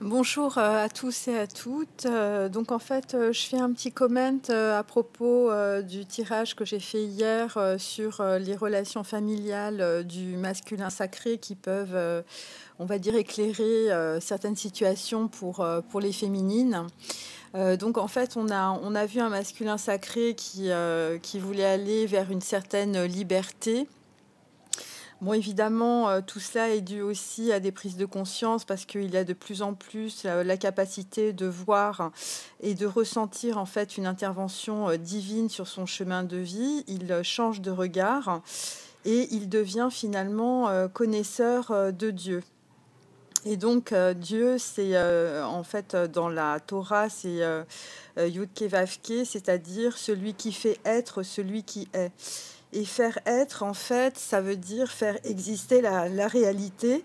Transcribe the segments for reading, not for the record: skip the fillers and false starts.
Bonjour à tous et à toutes. Donc en fait, je fais un petit comment à propos du tirage que j'ai fait hier sur les relations familiales du masculin sacré qui peuvent, on va dire, éclairer certaines situations pour les féminines. Donc en fait, on a vu un masculin sacré qui voulait aller vers une certaine liberté. Bon, évidemment, tout cela est dû aussi à des prises de conscience parce qu'il a de plus en plus, la capacité de voir et de ressentir, en fait, une intervention, divine sur son chemin de vie. Il, change de regard et il devient finalement, connaisseur, de Dieu. Et donc, Dieu, c'est, en fait, dans la Torah, c'est, Yud-Keh-Vav-Keh, c'est-à-dire celui qui fait être celui qui est. Et faire être, en fait, ça veut dire faire exister la réalité,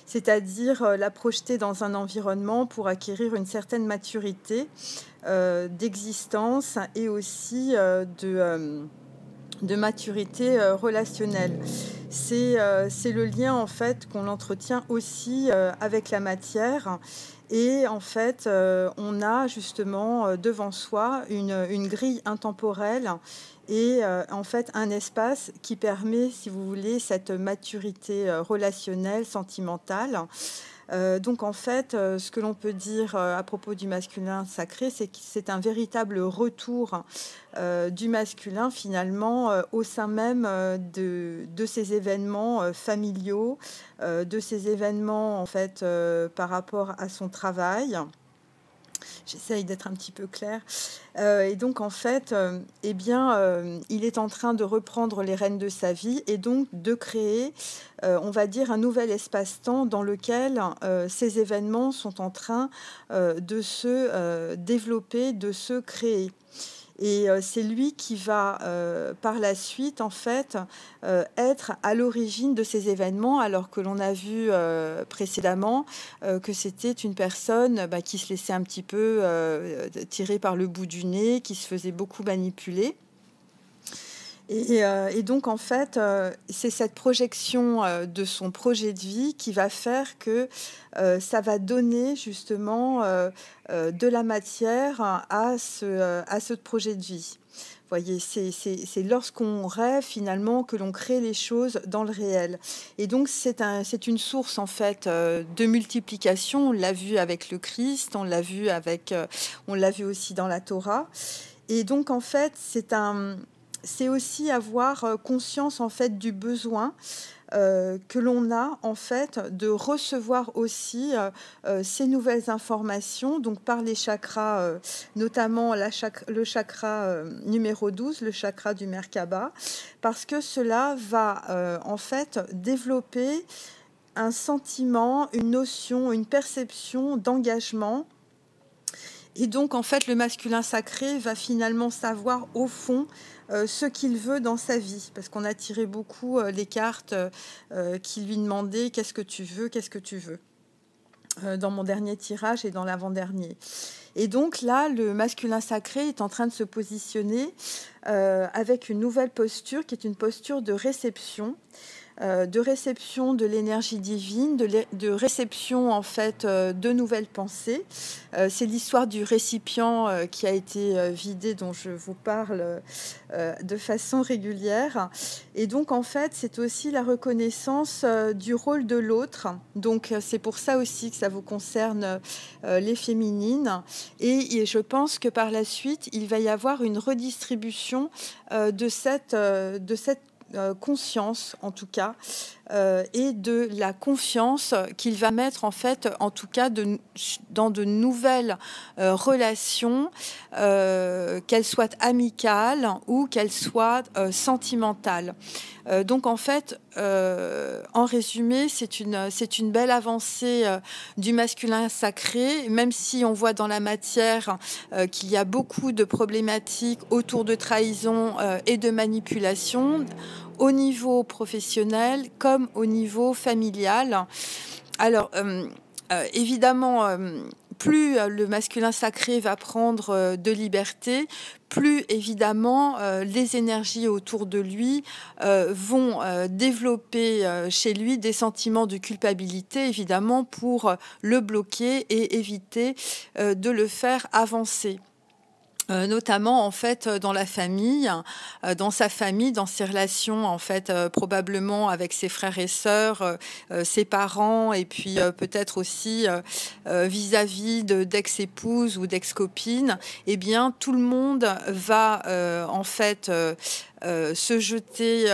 c'est-à-dire la projeter dans un environnement pour acquérir une certaine maturité d'existence et aussi de maturité relationnelle. C'est le lien, en fait, qu'on entretient aussi avec la matière. Et en fait, on a justement devant soi une grille intemporelle et en fait un espace qui permet, si vous voulez, cette maturité relationnelle, sentimentale. Donc en fait, ce que l'on peut dire à propos du masculin sacré, c'est que c'est un véritable retour du masculin finalement au sein même de ces événements familiaux, de ces événements en fait par rapport à son travail. J'essaye d'être un petit peu claire. Et donc, en fait, eh bien, il est en train de reprendre les rênes de sa vie et donc de créer, on va dire, un nouvel espace-temps dans lequel ces événements sont en train de se développer, de se créer. Et c'est lui qui va, par la suite, en fait, être à l'origine de ces événements, alors que l'on a vu précédemment que c'était une personne qui se laissait un petit peu tirer par le bout du nez, qui se faisait beaucoup manipuler. Et donc, en fait, c'est cette projection de son projet de vie qui va faire que ça va donner justement de la matière à ce projet de vie. Vous voyez, c'est lorsqu'on rêve finalement que l'on crée les choses dans le réel. Et donc, c'est une source en fait de multiplication. On l'a vu avec le Christ, on l'a vu on l'a vu aussi dans la Torah. Et donc, en fait, c'est aussi avoir conscience en fait du besoin que l'on a en fait de recevoir aussi ces nouvelles informations donc par les chakras, notamment le chakra numéro 12, le chakra du Merkaba, parce que cela va en fait développer un sentiment, une notion, une perception d'engagement. Et donc, en fait, le masculin sacré va finalement savoir, au fond, ce qu'il veut dans sa vie. Parce qu'on a tiré beaucoup les cartes qui lui demandaient « Qu'est-ce que tu veux ? Qu'est-ce que tu veux ?» dans mon dernier tirage et dans l'avant-dernier. Et donc là, le masculin sacré est en train de se positionner avec une nouvelle posture qui est une posture de réception de l'énergie divine, de réception en fait de nouvelles pensées. C'est l'histoire du récipient qui a été vidé dont je vous parle de façon régulière. Et donc en fait, c'est aussi la reconnaissance du rôle de l'autre. Donc c'est pour ça aussi que ça vous concerne les féminines. Et je pense que par la suite, il va y avoir une redistribution de cette conscience en tout cas et de la confiance qu'il va mettre en fait en tout cas dans de nouvelles relations, qu'elles soient amicales ou qu'elles soient sentimentales. Donc en fait, en résumé, c'est une belle avancée du masculin sacré, même si on voit dans la matière qu'il y a beaucoup de problématiques autour de trahison et de manipulation, au niveau professionnel comme au niveau familial. Alors, évidemment, plus le masculin sacré va prendre de liberté, plus évidemment les énergies autour de lui vont développer chez lui des sentiments de culpabilité, évidemment, pour le bloquer et éviter de le faire avancer. Notamment en fait dans la famille, dans sa famille, dans ses relations en fait probablement avec ses frères et sœurs, ses parents et puis peut-être aussi vis-à-vis d'ex-épouses ou d'ex-copines. Eh bien tout le monde va en fait se jeter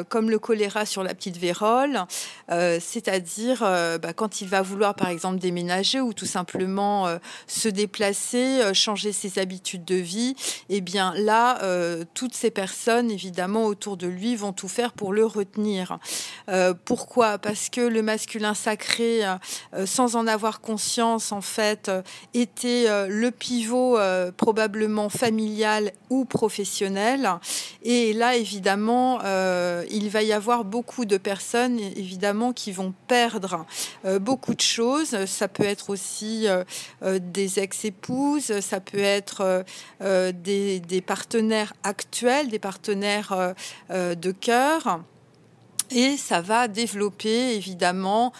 comme le choléra sur la petite vérole, c'est-à-dire quand il va vouloir par exemple déménager ou tout simplement se déplacer, changer ses habitudes de vie, et bien là, toutes ces personnes évidemment autour de lui vont tout faire pour le retenir. Pourquoi? Parce que le masculin sacré, sans en avoir conscience en fait, était le pivot probablement familial ou professionnel, et là, évidemment, il va y avoir beaucoup de personnes, évidemment, qui vont perdre beaucoup de choses. Ça peut être aussi des ex-épouses, ça peut être des partenaires actuels, des partenaires de cœur. Et ça va développer, évidemment,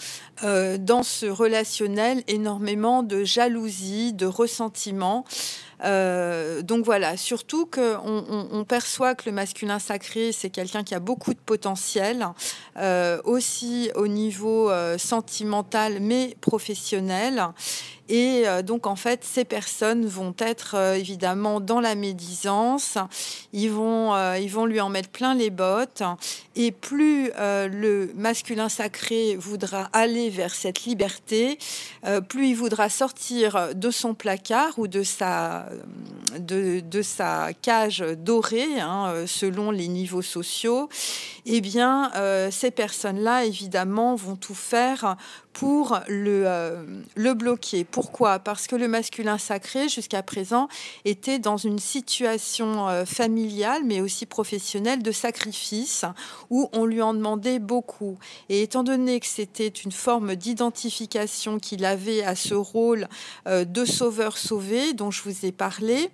dans ce relationnel, énormément de jalousie, de ressentiment. Donc voilà, surtout qu'on perçoit que le masculin sacré, c'est quelqu'un qui a beaucoup de potentiel, aussi au niveau sentimental, mais professionnel. Et donc, en fait, ces personnes vont être évidemment dans la médisance. Ils vont lui en mettre plein les bottes. Et plus le masculin sacré voudra aller vers cette liberté, plus il voudra sortir de son placard ou de sa cage dorée, selon les niveaux sociaux. Eh bien, ces personnes-là, évidemment, vont tout faire pour le bloquer. Pourquoi? Parce que le masculin sacré, jusqu'à présent, était dans une situation familiale, mais aussi professionnelle, de sacrifice, où on lui en demandait beaucoup. Et étant donné que c'était une forme d'identification qu'il avait à ce rôle de sauveur sauvé, dont je vous ai parlé,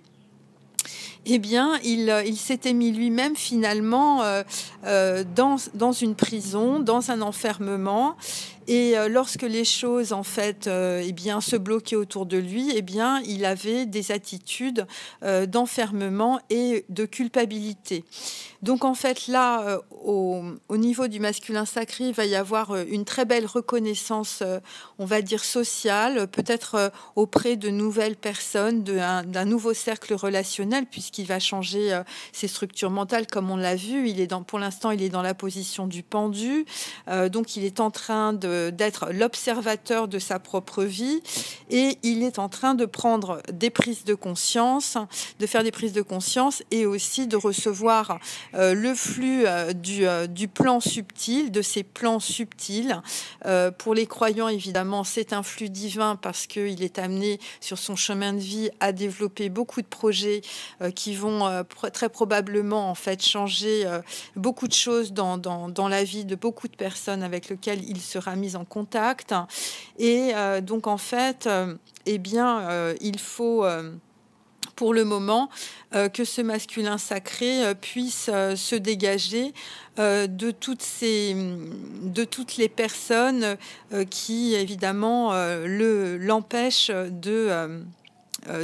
eh bien, il s'était mis lui-même finalement dans une prison, dans un enfermement. Et lorsque les choses, en fait, eh bien, se bloquaient autour de lui, eh bien, il avait des attitudes d'enfermement et de culpabilité. Donc, en fait, là, au niveau du masculin sacré, il va y avoir une très belle reconnaissance, on va dire, sociale, peut-être auprès de nouvelles personnes, d'un nouveau cercle relationnel, puisqu'il va changer ses structures mentales, comme on l'a vu. Pour l'instant, il est dans la position du pendu. Donc, il est en train d'être l'observateur de sa propre vie, et il est en train de prendre des prises de conscience, de faire des prises de conscience, et aussi de recevoir le flux du plan subtil, de ces plans subtils. Pour les croyants, évidemment, c'est un flux divin, parce qu'il est amené sur son chemin de vie à développer beaucoup de projets qui vont très probablement en fait changer beaucoup de choses dans la vie de beaucoup de personnes avec lesquelles il sera mis en contact. Et donc en fait, eh bien, il faut pour le moment que ce masculin sacré puisse se dégager de toutes les personnes qui évidemment l'empêchent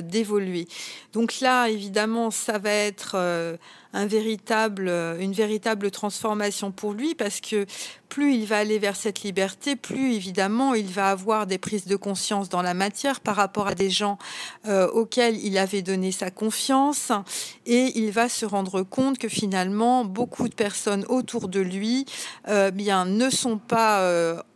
d'évoluer. Donc là, évidemment, ça va être une véritable transformation pour lui, parce que plus il va aller vers cette liberté, plus évidemment il va avoir des prises de conscience dans la matière par rapport à des gens auxquels il avait donné sa confiance, et il va se rendre compte que finalement beaucoup de personnes autour de lui bien ne sont pas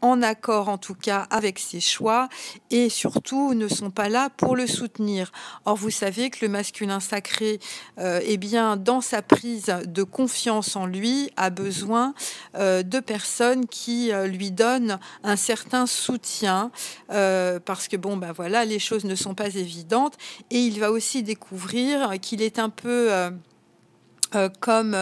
en accord, en tout cas avec ses choix, et surtout ne sont pas là pour le soutenir. Or, vous savez que le masculin sacré, eh bien, dans sa prise de confiance en lui, a besoin de personnes qui lui donnent un certain soutien, parce que bon, ben voilà, les choses ne sont pas évidentes, et il va aussi découvrir qu'il est un peu comme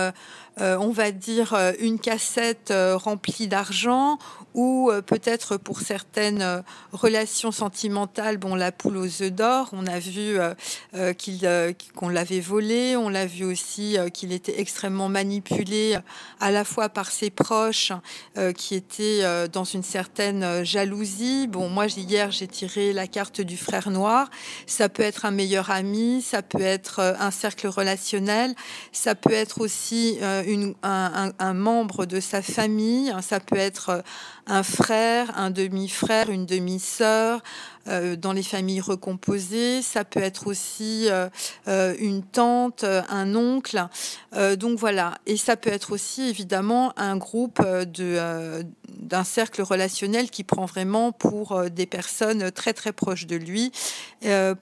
on va dire une cassette remplie d'argent, ou peut-être pour certaines relations sentimentales, bon, la poule aux œufs d'or, on a vu qu'on l'avait volé, on l'a vu aussi qu'il était extrêmement manipulé à la fois par ses proches qui étaient dans une certaine jalousie. Bon, moi, hier, j'ai tiré la carte du frère noir. Ça peut être un meilleur ami, ça peut être un cercle relationnel, ça peut être aussi un membre de sa famille, ça peut être un frère, un demi-frère, une demi-sœur, dans les familles recomposées, ça peut être aussi une tante, un oncle, donc voilà. Et ça peut être aussi évidemment un groupe d'un cercle relationnel qui prend vraiment pour des personnes très très proches de lui,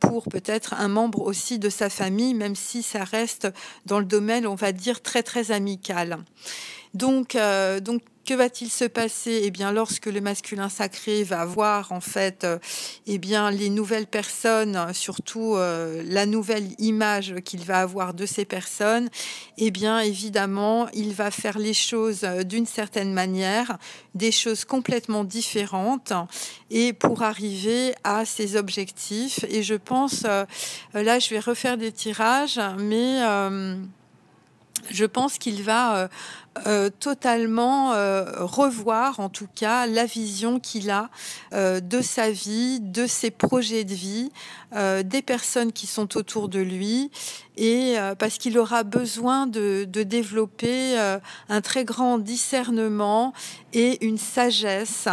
pour peut-être un membre aussi de sa famille, même si ça reste dans le domaine, on va dire, très très amical. Donc, que va-t-il se passer? Eh bien, lorsque le masculin sacré va voir en fait, eh bien, les nouvelles personnes, surtout la nouvelle image qu'il va avoir de ces personnes, eh bien, évidemment, il va faire les choses d'une certaine manière, des choses complètement différentes, et pour arriver à ses objectifs. Et je pense, là, je vais refaire des tirages, mais je pense qu'il va totalement revoir, en tout cas, la vision qu'il a de sa vie, de ses projets de vie, des personnes qui sont autour de lui, et parce qu'il aura besoin de développer un très grand discernement et une sagesse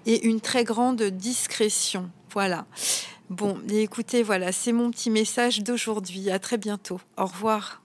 et une très grande discrétion. Voilà. Bon, et écoutez, voilà, c'est mon petit message d'aujourd'hui. À très bientôt. Au revoir.